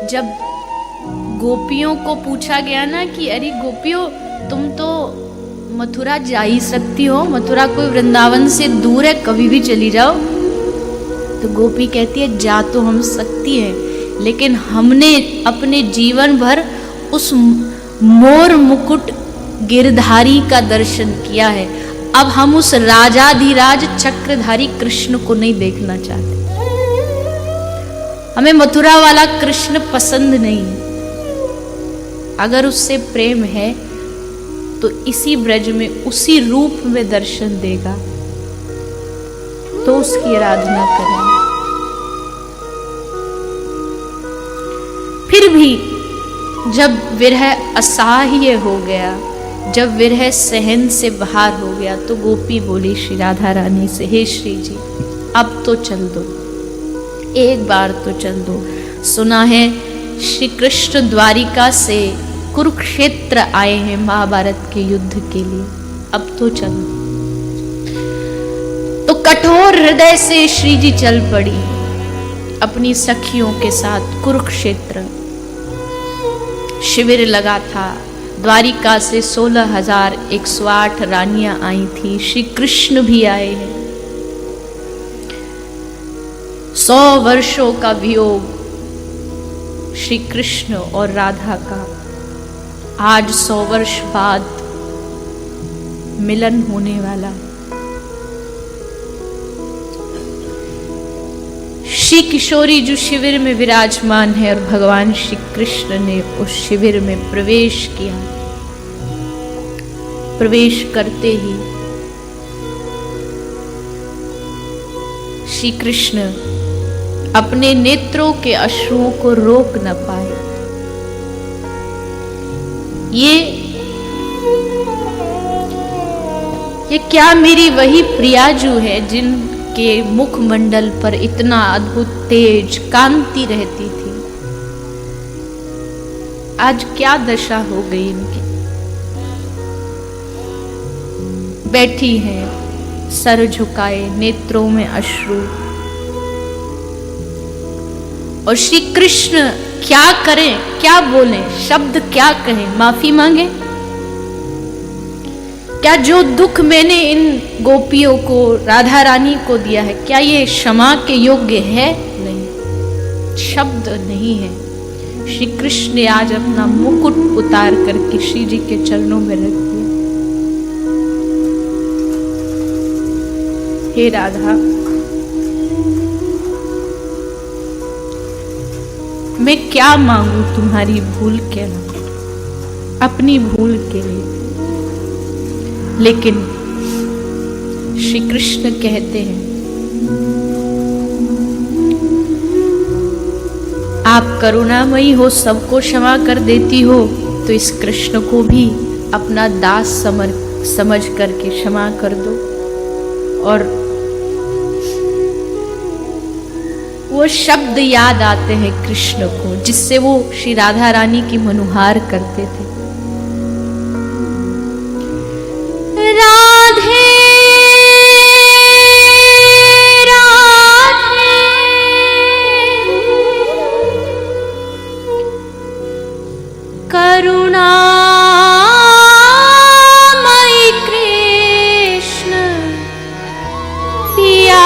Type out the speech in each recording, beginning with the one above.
जब गोपियों को पूछा गया ना कि अरे गोपियों, तुम तो मथुरा जा ही सकती हो, मथुरा कोई वृंदावन से दूर है, कभी भी चली जाओ। तो गोपी कहती है जा तो हम सकती है, लेकिन हमने अपने जीवन भर उस मोर मुकुट गिरधारी का दर्शन किया है, अब हम उस राजाधिराज चक्रधारी कृष्ण को नहीं देखना चाहते। हमें मथुरा वाला कृष्ण पसंद नहीं है। अगर उससे प्रेम है तो इसी ब्रज में उसी रूप में दर्शन देगा, तो उसकी आराधना करें। फिर भी जब विरह असह्य हो गया, जब विरह सहन से बाहर हो गया, तो गोपी बोली श्री राधा रानी से, हे श्री जी अब तो चल दो, एक बार तो चल दो। सुना है श्री कृष्ण द्वारिका से कुरुक्षेत्र आए हैं महाभारत के युद्ध के लिए, अब तो चलो। तो कठोर हृदय से श्री जी चल पड़ी अपनी सखियों के साथ कुरुक्षेत्र। शिविर लगा था, द्वारिका से 16,108 रानियां आई थी, श्री कृष्ण भी आए हैं। 100 वर्षों का वियोग श्री कृष्ण और राधा का, आज 100 वर्ष बाद मिलन होने वाला। श्री किशोरी जो शिविर में विराजमान है, और भगवान श्री कृष्ण ने उस शिविर में प्रवेश किया। प्रवेश करते ही श्री कृष्ण अपने नेत्रों के अश्रुओं को रोक न पाए। ये क्या मेरी वही प्रियाजू है जिनके मुखमंडल पर इतना अद्भुत तेज कांति रहती थी, आज क्या दशा हो गई इनकी। बैठी हैं सर झुकाए, नेत्रों में अश्रु, और श्री कृष्ण क्या करें, क्या बोलें, शब्द क्या कहें, माफी मांगे? क्या जो दुख मैंने इन गोपियों को, राधा रानी को दिया है, क्या ये क्षमा के योग्य है? नहीं, शब्द नहीं है। श्री कृष्ण ने आज अपना मुकुट उतार करके श्री जी के चरणों में रख दिया। हे राधा, मैं क्या मांगू तुम्हारी भूल के लिए, अपनी भूल के लिए। लेकिन श्री कृष्ण कहते हैं आप करुणामयी हो, सबको क्षमा कर देती हो, तो इस कृष्ण को भी अपना दास समझ करके क्षमा कर दो। और वो शब्द याद आते हैं कृष्ण को, जिससे वो श्री राधा रानी की मनुहार करते थे। राधे राधे करुणामयी कृष्ण पिया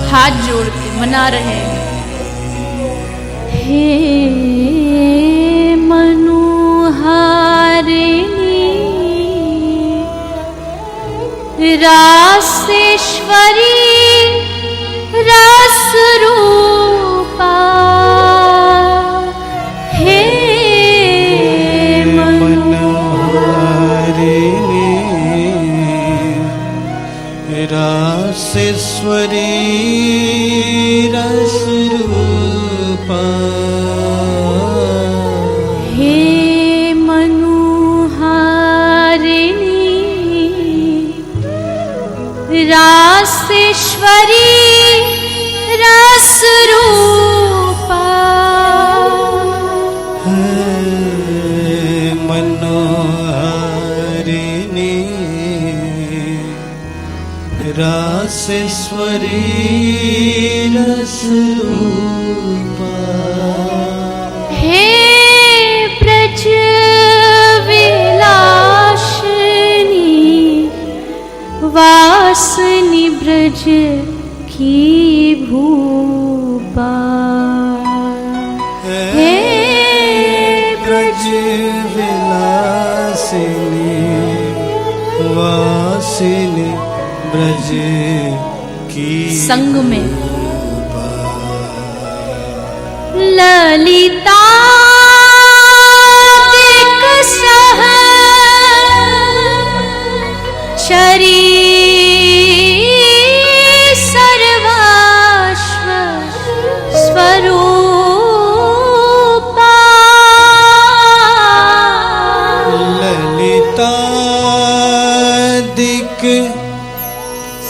हाथ जोड़ के मना रहे हैं। हे मनुहारिणी रासेश्वरी रस रूपा, हे रस रूपा। हे मनोहारिणी रासेश्वरी रस रूपा। मनोहारिणी रासेश्वरी रस रूपा। हे ब्रज विलासिनी वासनी ब्रज की भूपा। हे ब्रज विलासिनी वासिनी ब्रज की संग में ललिता सह चरी सर्वाश्व स्वरूपा। ललितादिक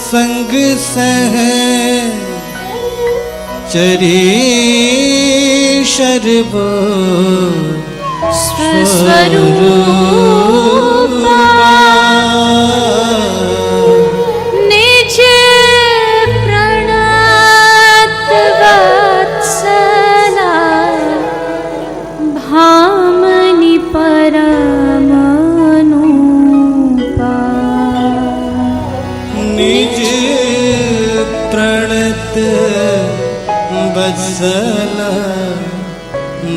संग सह चरी शर्व स्वरूपा। निज प्रणत वत्सला भामनि परमनुपा। निज प्रणत वत्सला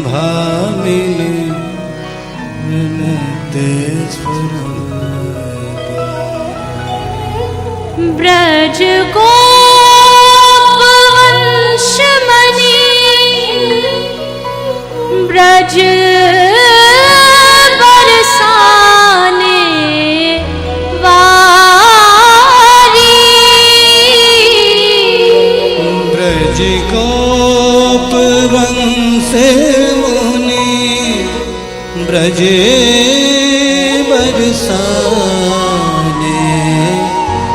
भामिनी ब्रज गोप वंशमणि ब्रज बरसाने वारी। ब्रज गोप वंश मुनि ब्रज बरसाने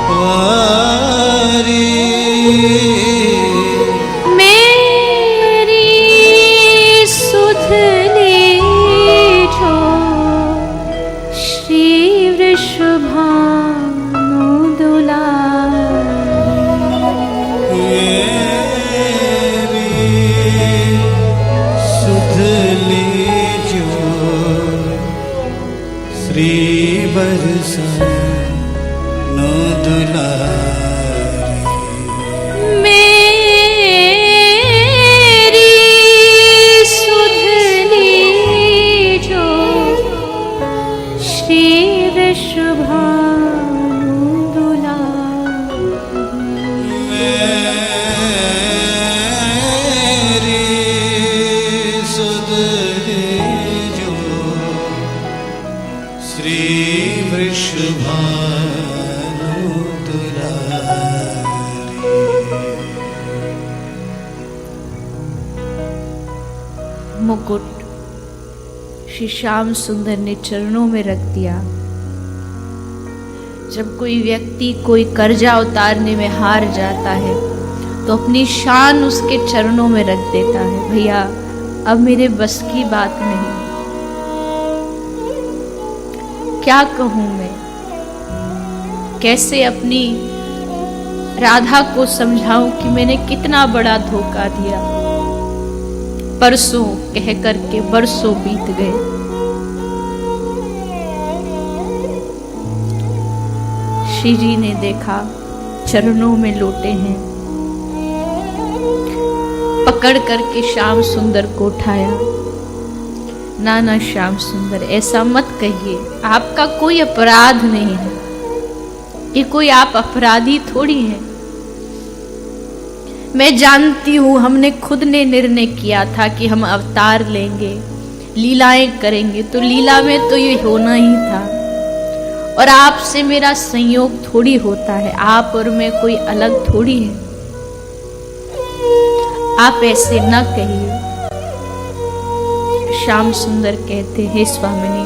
वारी। मेरी सुध लीजो श्री वृषभानु दुलारी। मेरी सुध लीजो श्री बरसानु दुलारी। मेरी सुध लीजो श्री वृषभानु दुलारी। मेरी सुध लीजो श्री वृषभानु दुलारी। मुकुट श्री श्याम सुंदर ने चरणों में रख दिया। जब कोई व्यक्ति कोई कर्जा उतारने में हार जाता है तो अपनी शान उसके चरणों में रख देता है। भैया अब मेरे बस की बात नहीं, क्या कहूं मैं, कैसे अपनी राधा को समझाऊं कि मैंने कितना बड़ा धोखा दिया। परसों कह करके बरसों बीत गए। श्री जी ने देखा चरणों में लोटे हैं, पकड़ करके श्याम सुंदर को उठाया। ना श्याम सुंदर ऐसा मत कहिए, आपका कोई अपराध नहीं है, ये कोई आप अपराधी थोड़ी हैं। मैं जानती हूं हमने खुद ने निर्णय किया था कि हम अवतार लेंगे, लीलाएं करेंगे, तो लीला में तो ये होना ही था। और आपसे मेरा संयोग थोड़ी होता है, आप और मैं कोई अलग थोड़ी है। आप ऐसे न कहिए। श्याम सुंदर कहते हैं, स्वामिनी,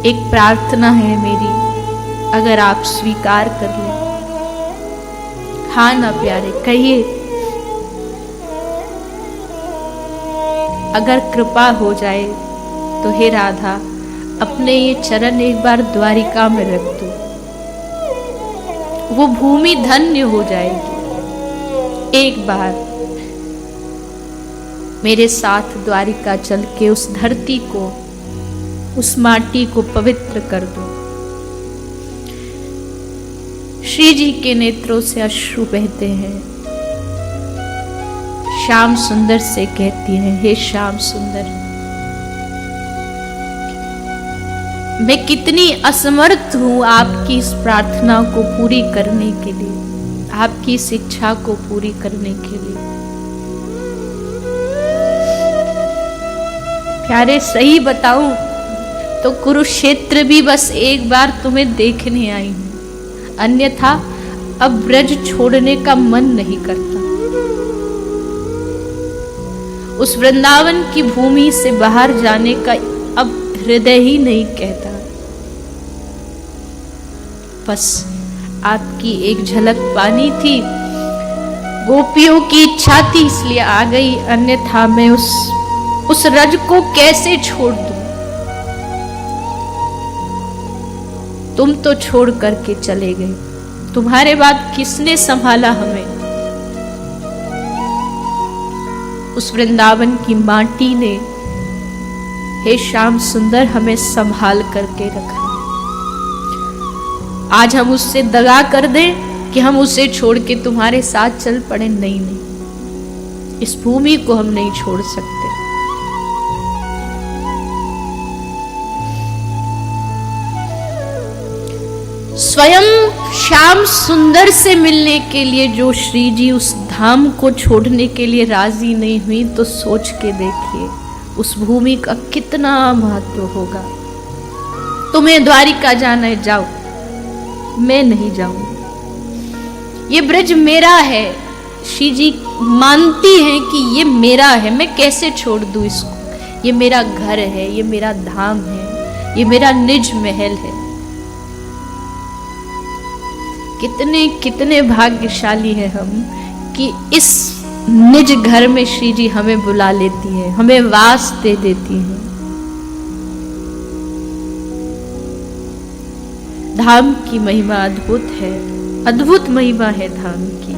एक प्रार्थना है मेरी, अगर आप स्वीकार कर लें। हाँ ना प्यारे, कहिए। अगर कृपा हो जाए तो हे राधा, अपने ये चरण एक बार द्वारिका में रख दो, वो भूमि धन्य हो जाएगी। एक बार मेरे साथ द्वारिका चल के उस धरती को, उस माटी को पवित्र कर दो। श्री जी के नेत्रों से अश्रु बहते हैं। श्याम सुंदर से कहती है, हे श्याम सुंदर, मैं कितनी असमर्थ हूं आपकी इस प्रार्थना को पूरी करने के लिए, आपकी इस इच्छा को पूरी करने के लिए। प्यारे, सही बताऊं तो कुरुक्षेत्र भी बस एक बार तुम्हें देखने आई हूं, अन्यथा अब ब्रज छोड़ने का मन नहीं करता। उस वृंदावन की भूमि से बाहर जाने का अब हृदय ही नहीं कहता। बस आपकी एक झलक पानी थी, गोपियों की इच्छा थी इसलिए आ गई, अन्यथा मैं उस रज को कैसे छोड़ दूं। तुम तो छोड़ करके चले गए, तुम्हारे बाद किसने संभाला हमें? उस वृंदावन की माटी ने, हे श्याम सुंदर, हमें संभाल करके रखा। आज हम उससे दगा कर दें कि हम उसे छोड़ के तुम्हारे साथ चल पड़े? नहीं नहीं, इस भूमि को हम नहीं छोड़ सकते। स्वयं श्याम सुंदर से मिलने के लिए जो श्री जी उस धाम को छोड़ने के लिए राजी नहीं हुई, तो सोच के देखिए उस भूमि का कितना महत्व होगा। तुम्हें द्वारिका जाना है, जाओ, मैं नहीं जाऊंगी। ये ब्रज मेरा है, श्री जी मानती हैं कि ये मेरा है, मैं कैसे छोड़ दूं इसको? ये मेरा घर है, ये मेरा धाम है, ये मेरा निज महल है। कितने कितने भाग्यशाली हैं हम कि इस निज घर में श्री जी हमें बुला लेती है, हमें वास दे देती है। धाम की महिमा अद्भुत है, अद्भुत महिमा है धाम की।